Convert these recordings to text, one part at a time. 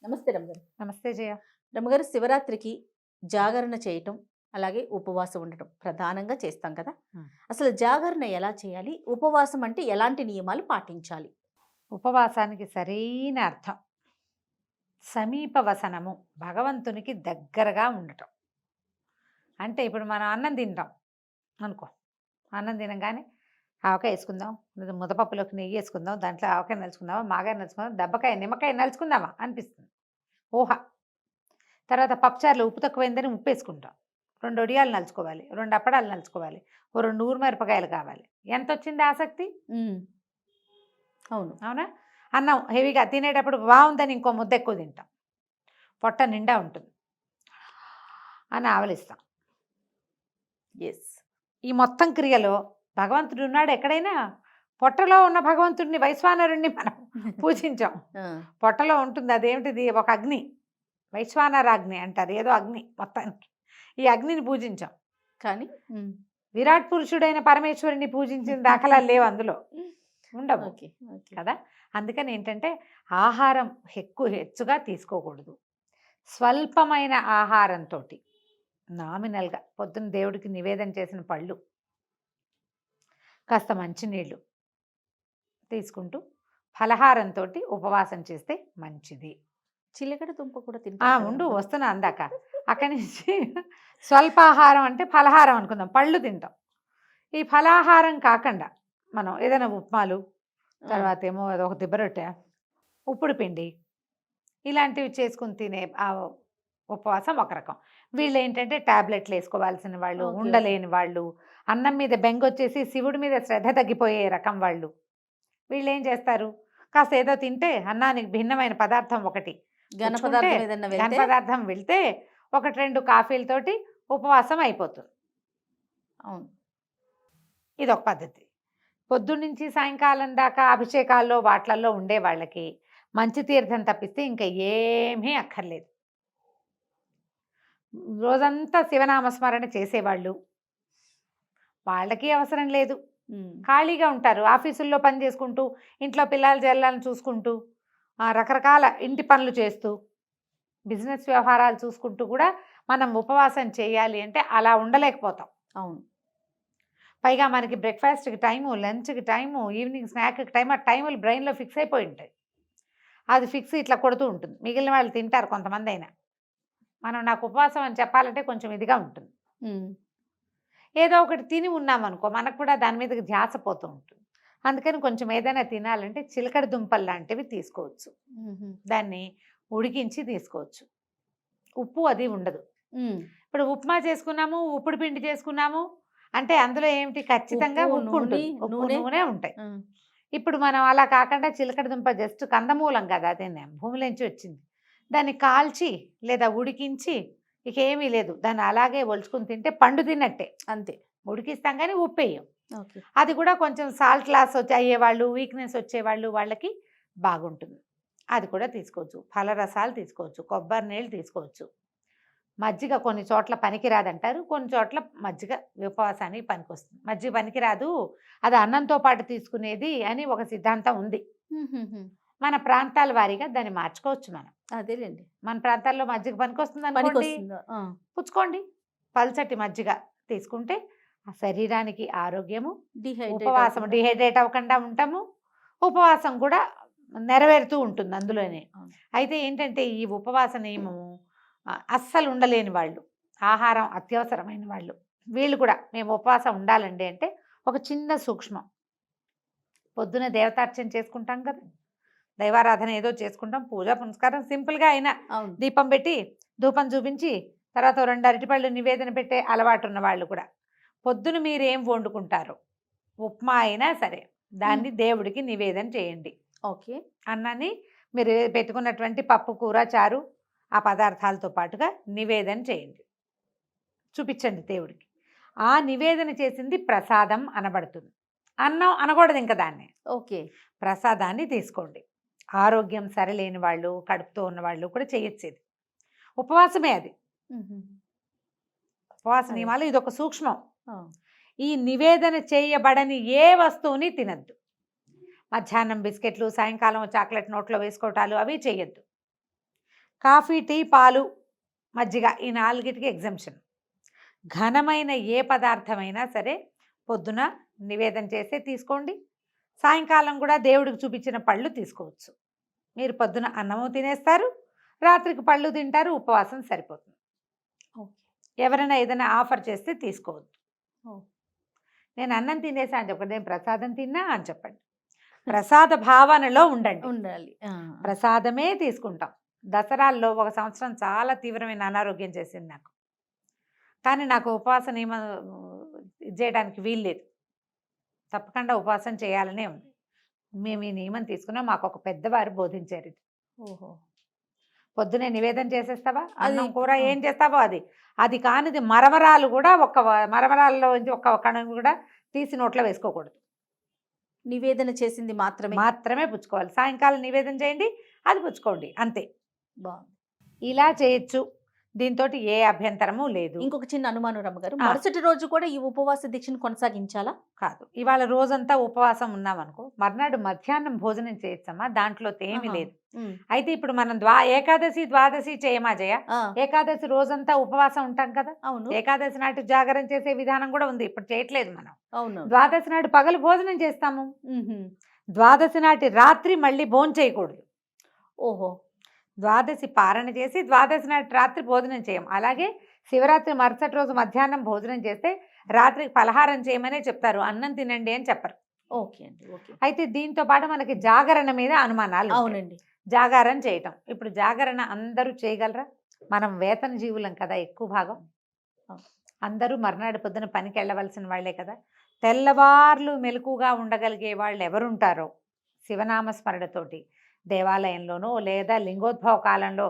నమస్తే రమ్మగారు. నమస్తే జయ. రమ్మగారు, శివరాత్రికి జాగరణ చేయటం, అలాగే ఉపవాసం ఉండటం ప్రధానంగా చేస్తాం కదా! హ్మ్. అసలు జాగరణ ఎలా చేయాలి? ఉపవాసం అంటే ఎలాంటి నియమాలు పాటించాలి? ఉపవాసానికి సరైన అర్థం సమీప వసనము, భగవంతునికి దగ్గరగా ఉండటం. అంటే ఇప్పుడు మనం అన్నం తింటాం అనుకో, అన్నం తినంగానే ఆవకాయ వేసుకుందాం, లేదా ముద్దపప్పులోకి నెయ్యి వేసుకుందాం, దాంట్లో ఆవకాయ నలుచుకుందామా, మాగాయ నలుచుకుందాం, దెబ్బకాయ నిమ్మకాయ నలుచుకుందామా అనిపిస్తుంది ఊహ. తర్వాత పప్పుచారులో ఉప్పు తక్కువైందని ఉప్పు వేసుకుంటాం. 2 వడియాలు నలుచుకోవాలి, 2 అప్పడాలు నలుచుకోవాలి, ఓ 2 ఊరుమిరపకాయలు కావాలి. ఎంత వచ్చింది ఆసక్తి? హ్మ్. అవును. అవునా? అన్నం హెవీగా తినేటప్పుడు బాగుందని ఇంకో ముద్ద ఎక్కువ తింటాం, పొట్ట నిండా ఉంటుంది అని ఆవలిస్తాం. యెస్. ఈ మొత్తం క్రియలో భగవంతుడు ఉన్నాడు ఎక్కడైనా. పొట్టలో ఉన్న భగవంతుడిని, వైశ్వానరుణ్ణి మనం పూజించాం. ఆ! పొట్టలో ఉంటుంది, అదేమిటిది, ఒక అగ్ని, వైశ్వానరాగ్ని అంటారు, ఏదో అగ్ని మొత్తానికి. ఈ అగ్నిని పూజించాం. కానీ హ్మ్. విరాట్ పురుషుడైన పరమేశ్వరుని పూజించిన దాఖలాలు లేవు అందులో, ఉండవు ఓకే. ఓకే. కదా. అందుకని ఏంటంటే ఆహారం హెచ్చుగా తీసుకోకూడదు. స్వల్పమైన ఆహారంతో, నామినల్గా పొద్దున్న దేవుడికి నివేదన చేసిన పళ్ళు, కాస్త మంచినీళ్ళు తీసుకుంటూ ఫలహారంతో ఉపవాసం చేస్తే మంచిది. చిలకడ దుంప కూడా తింటారు కదా ఉండు, రమ్మగారు? వస్తున్నా అందాక. అక్కడి నుంచి స్వల్పాహారం అంటే ఫలహారం అనుకుందాం, పళ్ళు తింటాం. ఈ ఫలాహారం కాకుండా మనం ఏదైనా ఉప్మాలు, ఆ! తర్వాత ఏమో ఒక దిబ్బరొట్టె, ఉప్పుడు పిండి, ఇలాంటివి చేసుకుని తినే ఉపవాసం ఒక రకం. వీళ్ళు ఏంటంటే టాబ్లెట్లు వేసుకోవాల్సిన వాళ్ళు, ఓకే. ఓకే. ఉండలేని వాళ్ళు, అన్నం మీద బెంగొచ్చేసి శివుడి మీద శ్రద్ధ తగ్గిపోయే రకం వాళ్ళు. వీళ్ళు ఏం చేస్తారు, కాస్త ఏదో తింటే అన్నానికి భిన్నమైన పదార్థం ఒకటి ఘన పుచ్చుకుంటే, పదార్థం ఏదన్నా ఘన వెళ్తే పదార్థం వెళ్తే 1, 2 కాఫీలతోటి ఉపవాసం అయిపోతుంది. అవును. ఇదొక పద్ధతి. పొద్దున్నుంచి సాయంకాలం దాకా అభిషేకాల్లో వాట్లల్లో ఉండే వాళ్ళకి మంచి తీర్థం తప్పిస్తే ఇంకా ఏమీ అక్కర్లేదు. రోజంతా శివనామస్మరణ చేసేవాళ్ళు, వాళ్ళకి అవసరం లేదు. హ్మ్. ఖాళీగా ఉంటారు, ఆఫీసుల్లో పని చేసుకుంటూ, ఇంట్లో పిల్లల జల్లాలను చూసుకుంటూ, రకరకాల ఇంటి పనులు చేస్తూ, బిజినెస్ వ్యవహారాలు చూసుకుంటూ కూడా మనం ఉపవాసం చేయాలి అంటే అలా ఉండలేకపోతాం. అవును. పైగా మనకి బ్రేక్ఫాస్ట్కి టైము, లంచ్కి టైము, ఈవినింగ్ స్నాక్కి టైం, ఆ టైములు బ్రెయిన్లో ఫిక్స్ అయిపోయి ఉంటాయి. అది ఫిక్స్ ఇట్లా కొడుతూ ఉంటుంది. మిగిలిన వాళ్ళు తింటారు కొంతమంది అయినా. మనం నాకు ఉపవాసం అని చెప్పాలంటే కొంచెం ఇదిగా ఉంటుంది. హ్మ్. ఏదో ఒకటి తిని ఉన్నామనుకో, మనకు కూడా దాని మీదకి ధ్యాస పోతూ ఉంటుంది. అందుకని కొంచెం ఏదైనా తినాలంటే చిలకడ దుంపలు లాంటివి తీసుకోవచ్చు. హుహు. దాన్ని ఉడికించి తీసుకోవచ్చు. ఉప్పు అది ఉండదు. హ్మ్. ఇప్పుడు ఉప్మా చేసుకున్నాము, ఉప్పుడు పిండి చేసుకున్నాము అంటే అందులో ఏమిటి, ఖచ్చితంగా ఉప్పు, ఉప్పు నూనె, ఉంటుంది, ఉప్పు నూనె. నూనె ఉంటాయి. ఆ! ఇప్పుడు మనం అలా కాకుండా చిలకడ దుంప జస్ట్ కందమూలం కదా, అదే భూమిలోంచి వచ్చింది. దాన్ని కాల్చి లేదా ఉడికించి, ఇక ఏమీ లేదు, దాన్ని అలాగే ఒలుచుకుని తింటే పండు తిన్నట్టే. అంతే. ఉడికిస్తాం కానీ ఉప్పేయం. ఓకే. అది కూడా కొంచెం సాల్ట్ లాస్ అయ్యేవాళ్ళు, వీక్నెస్ వచ్చేవాళ్ళు, వాళ్ళకి బాగుంటుంది. అది కూడా తీసుకోవచ్చు. ఫలరసాలు తీసుకోవచ్చు, కొబ్బరి నీళ్ళు తీసుకోవచ్చు. మజ్జిగ కొన్ని చోట్ల పనికిరాదంటారు, కొన్ని చోట్ల మజ్జిగ ఉపవాసానికి పనికొస్తుంది. మజ్జిగ పనికిరాదు, అది అన్నంతో పాటు తీసుకునేది అని ఒక సిద్ధాంతం ఉంది. హుహుహు. మన ప్రాంతాల వారీగా దాన్ని మార్చుకోవచ్చు మనం. అదేలెండి. మన ప్రాంతాల్లో మజ్జిగ పనికొస్తుంది అనుకోండి, పనికొస్తుందా? ఆ! పుచ్చుకోండి. పల్చటి మజ్జిగ తీసుకుంటే ఆ శరీరానికి ఆరోగ్యము, డీహైడ్రేట్ ఉపవాసం అవ్వకుండా. డిహైడ్రేట్ అవ్వకుండా ఉంటాము, ఉపవాసం కూడా నెరవేరుతూ ఉంటుంది అందులోనే. అవును. అయితే ఏంటంటే ఈ ఉపవాస నియమము అస్సలు ఉండలేని వాళ్ళు, ఆహారం అత్యవసరమైన వాళ్ళు, వీళ్ళు కూడా మేము ఉపవాసం ఉండాలండి అంటే ఒక చిన్న సూక్ష్మం. పొద్దున దేవతార్చన చేసుకుంటాం కదా, దైవారాధన ఏదో చేసుకుంటాం, పూజ పునస్కారం సింపుల్గా అయినా అవును. దీపం పెట్టి ధూపం చూపించి తర్వాత 2 అరటిపళ్ళు నివేదన పెట్టే అలవాటు ఉన్న వాళ్ళు కూడా పొద్దున మీరేం వండుకుంటారు, ఉప్మా అయినా సరే దాన్ని దేవుడికి నివేదన చేయండి. ఓకే. అన్నాన్ని మీరు పెట్టుకున్నటువంటి పప్పు, కూర, చారు, ఆ పదార్థాలతో పాటుగా నివేదన చేయండి, చూపించండి దేవుడికి. ఆ నివేదన చేసింది ప్రసాదం అనబడుతుంది. అన్నం అనకూడదు ఇంకా దాన్ని. ఓకే. ప్రసాదాన్ని తీసుకోండి. ఆరోగ్యం సరిలేని వాళ్ళు, కడుపుతో ఉన్నవాళ్ళు కూడా చేయొచ్చు ఇది. ఉపవాసమే అది. హుహు. ఉపవాస అదే. నియమాలు ఇదొక సూక్ష్మం. ఆ! ఈ నివేదన చేయబడని ఏ వస్తువుని తినద్దు. మధ్యాహ్నం బిస్కెట్లు, సాయంకాలం చాక్లెట్ నోట్లో వేసుకోవటాలు అవి చేయొద్దు. కాఫీ, టీ, పాలు, మజ్జిగ ఈ 4కి ఎగ్జంప్షన్. ఘనమైన ఏ పదార్థమైనా సరే పొద్దున నివేదన చేసే తీసుకోండి. సాయంకాలం కూడా దేవుడికి చూపించిన పళ్ళు తీసుకోవచ్చు. మీరు పొద్దున అన్నము తినేస్తారు, రాత్రికి పళ్ళు తింటారు, ఉపవాసం సరిపోతుంది. ఓకే. ఎవరైనా ఏదైనా ఆఫర్ చేస్తే తీసుకోవద్దు. ఓ. నేను అన్నం తినేసా అని చెప్పండి, నేను ప్రసాదం తిన్నా అని చెప్పండి. ప్రసాద భావనలో ఉండండి. ఉండాలి. ప్రసాదమే తీసుకుంటాం. దసరాల్లో ఒక సంవత్సరం చాలా తీవ్రమైన అనారోగ్యం చేసింది నాకు. కానీ నాకు ఉపవాస నియమం చేయడానికి వీల్లేదు. తప్పకుండా ఉపవాసం చేయాలనే ఉంది. మేము ఈ నియమం తీసుకున్నాం. మాకు ఒక పెద్దవారు బోధించారు ఇది. ఓహో. పొద్దునే నివేదన చేసేస్తావా, అది అన్నం కూర ఏం చేస్తావో అది అది కానిది మరమరాలు కూడా మరమరాల్లో ఒక కణం కూడా తీసి నోట్లో వేసుకోకూడదు. నివేదన చేసింది మాత్రమే పుచ్చుకోవాలి. సాయంకాలం నివేదన చేయండి, అది పుచ్చుకోండి, అంతే. బాగుంది. ఇలా చేయొచ్చు. దీంతో ఏ అభ్యంతరము లేదు. ఇంకొక చిన్న అనుమానం రమ్మగారు, మరుసటి రోజు కూడా ఈ ఉపవాస దీక్షను కొనసాగించాలా? కాదు, ఇవాళ రోజంతా ఉపవాసం ఉన్నామనుకో, మర్నాడు మధ్యాహ్నం భోజనం చేయొచ్చమ్మా, దాంట్లో ఏమీ లేదు. అయితే ఇప్పుడు మనం ఏకాదశి, ద్వాదశి చేయమా జయ? ఏకాదశి రోజంతా ఉపవాసం ఉంటాం కదా. అవును. ఏకాదశి నాటి జాగరణ చేసే విధానం కూడా ఉంది, ఇప్పుడు చేయట్లేదు మనం. అవును. ద్వాదశి నాటి పగలు భోజనం చేస్తాము. ద్వాదశి నాటి రాత్రి మళ్ళీ భోజనం చేయకూడదు. ఓహో. ద్వాదశి పారణ చేసి ద్వాదశి నాటి రాత్రి భోజనం చేయం. అలాగే శివరాత్రి మరుసటి రోజు మధ్యాహ్నం భోజనం చేస్తే రాత్రికి పలహారం చేయమనే చెప్తారు, అన్నం తినండి అని చెప్పరు. ఓకే అండి. ఓకే. అయితే దీంతో పాటు మనకి జాగరణ మీద అనుమానాలు. అవునండి. జాగారం చేయటం, ఇప్పుడు జాగరణ అందరూ చేయగలరా? మనం వేతన జీవులం కదా ఎక్కువ భాగం. అందరూ మర్నాడు పొద్దున పనికి వెళ్ళవలసిన వాళ్లే కదా. తెల్లవార్లు మెలకుగా ఉండగలిగే వాళ్ళు ఎవరుంటారో శివనామస్మరణతోటి దేవాలయంలోనో లేదా లింగోద్భవ కాలంలో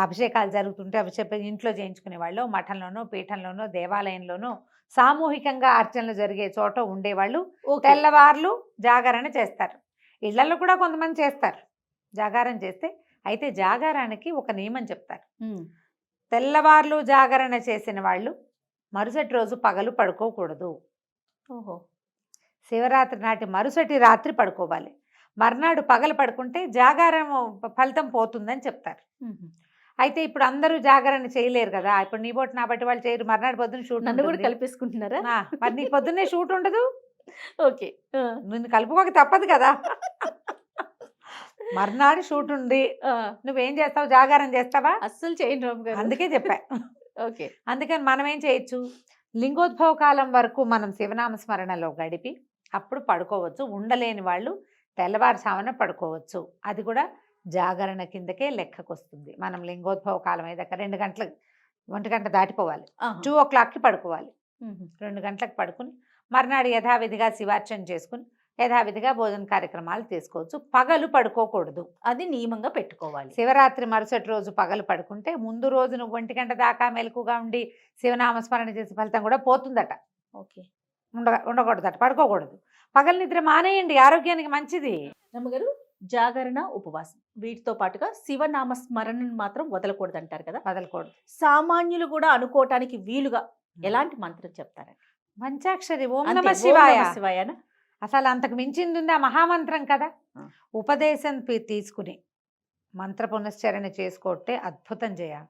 అభిషేకాలు జరుగుతుంటే అభిషేకం ఇంట్లో చేయించుకునే వాళ్ళు, మఠంలోనో పీఠంలోనో దేవాలయంలోనో సామూహికంగా అర్చనలు జరిగే చోట ఉండేవాళ్ళు తెల్లవార్లు జాగరణ చేస్తారు. ఇళ్లలో కూడా కొంతమంది చేస్తారు జాగారం చేస్తే. అయితే జాగారానికి ఒక నియమం చెప్తారు. తెల్లవార్లు జాగరణ చేసిన వాళ్ళు మరుసటి రోజు పగలు పడుకోకూడదు. ఓహో. శివరాత్రి నాటి మరుసటి రాత్రి పడుకోవాలి. మర్నాడు పగలు పడుకుంటే జాగారం ఫలితం పోతుందని చెప్తారు. అయితే ఇప్పుడు అందరూ జాగరణ చేయలేరు కదా. ఇప్పుడు నీ బోటి నా బట్టి వాళ్ళు చేయరు. మర్నాడు పొద్దున్న షూట్. నన్ను కూడా కలిపేసుకుంటున్నారా? మరి నీ పొద్దున్నే షూట్ ఉండదు. ఓకే. నిన్ను కలుపుకోక తప్పదు కదా. మర్నాడు షూట్ ఉంది, నువ్వేం చేస్తావు? జాగారం చేస్తావా? అస్సలు చేయను రామ్ గారు. అందుకే చెప్పా. ఓకే. అందుకని మనం ఏం చేయొచ్చు, లింగోద్భవ కాలం వరకు మనం శివనామస్మరణలో గడిపి అప్పుడు పడుకోవచ్చు. ఉండలేని వాళ్ళు తెల్లవారుజామున పడుకోవచ్చు. అది కూడా జాగరణ కిందకే లెక్కకు వస్తుంది. మనం లింగోద్భవ కాలం అయ్యాక 2 గంటలకు 1 గంట దాటిపోవాలి. 2 o'clockకి పడుకోవాలి. 2 గంటలకు పడుకుని మర్నాడు యథావిధిగా శివార్చన చేసుకుని యథావిధిగా భోజన కార్యక్రమాలు తీసుకోవచ్చు. పగలు పడుకోకూడదు, అది నియమంగా పెట్టుకోవాలి. శివరాత్రి మరుసటి రోజు పగలు పడుకుంటే ముందు రోజు నువ్వు 1 గంట దాకా మెలకుగా ఉండి శివనామస్మరణ చేసే ఫలితం కూడా పోతుందట. ఓకే. ఉండకూడదట, పడుకోకూడదు. పగలు నిద్ర మానేయండి, ఆరోగ్యానికి మంచిది. రమ్మగారు, జాగరణ, ఉపవాసం వీటితో పాటుగా శివనామ స్మరణను మాత్రం వదలకూడదు అంటారు కదా. వదలకూడదు. సామాన్యులు కూడా అనుకోవటానికి వీలుగా ఎలాంటి మంత్రం చెప్తారండి? పంచాక్షరి ఓం నమ శివాయ. శివాయన అసలు అంతకు మించింది ఉంది, ఆ మహామంత్రం కదా. ఉపదేశం తీసుకుని మంత్ర పునశ్చరణ చేసుకోవటే అద్భుతం చేయాలి.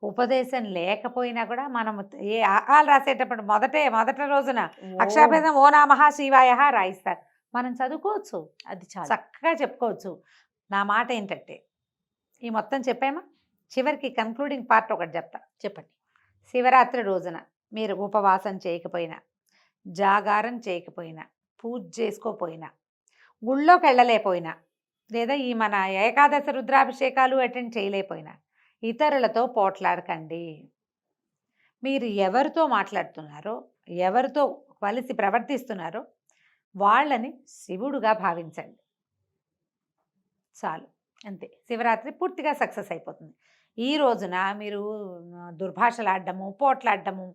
ఉపదేశం లేకపోయినా కూడా మనము ఏ ఆకాలు రాసేటప్పుడు మొదట రోజున అక్షరాభేదం ఓ నమః శివాయ రాయిస్తారు. మనం చదువుకోవచ్చు, అది చాలా చక్కగా చెప్పుకోవచ్చు. నా మాట ఏంటంటే ఈ మొత్తం చెప్పామా, చివరికి కన్క్లూడింగ్ పార్ట్ ఒకటి చెప్తా. చెప్పండి. శివరాత్రి రోజున మీరు ఉపవాసం చేయకపోయినా, జాగారం చేయకపోయినా, పూజ చేసుకోపోయినా, గుళ్ళోకి వెళ్ళలేకపోయినా, లేదా ఈ మన ఏకాదశి రుద్రాభిషేకాలు అటెండ్ చేయలేకపోయినా ఇతరులతో పోట్లాడకండి. మీరు ఎవరితో మాట్లాడుతున్నారో, ఎవరితో కలిసి ప్రవర్తిస్తున్నారో వాళ్ళని శివుడుగా భావించండి. చాలు, అంతే. శివరాత్రి పూర్తిగా సక్సెస్ అయిపోతుంది. ఈ రోజున మీరు దుర్భాషలాడడము, పోట్లాడడము,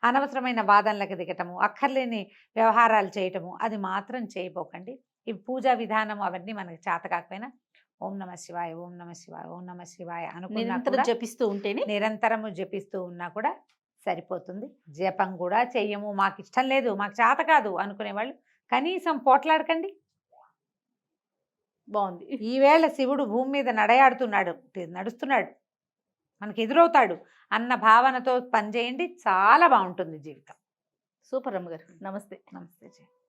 అనవసరమైన వాదనలకు దిగటము, అక్కర్లేని వ్యవహారాలు చేయటము అది మాత్రం చేయబోకండి. ఈ పూజా విధానం అవన్నీ మనకి చేత కాకపోయినా ఓం నమ శివాయ, ఓం నమ శివాయ, ఓం నమ శివాయ అనుకున్నా జపిస్తూ ఉంటేనే, నిరంతరము జపిస్తూ ఉన్నా కూడా సరిపోతుంది. జపం కూడా చెయ్యము, మాకు ఇష్టం లేదు, మాకు చేత కాదు అనుకునే వాళ్ళు కనీసం పోట్లాడకండి. బాగుంది. ఈవేళ శివుడు భూమి మీద నడుస్తున్నాడు. మనకి ఎదురవుతాడు అన్న భావనతో పనిచేయండి, చాలా బాగుంటుంది జీవితం. సూపర్ రమ్మగారు. నమస్తే. నమస్తే జీ.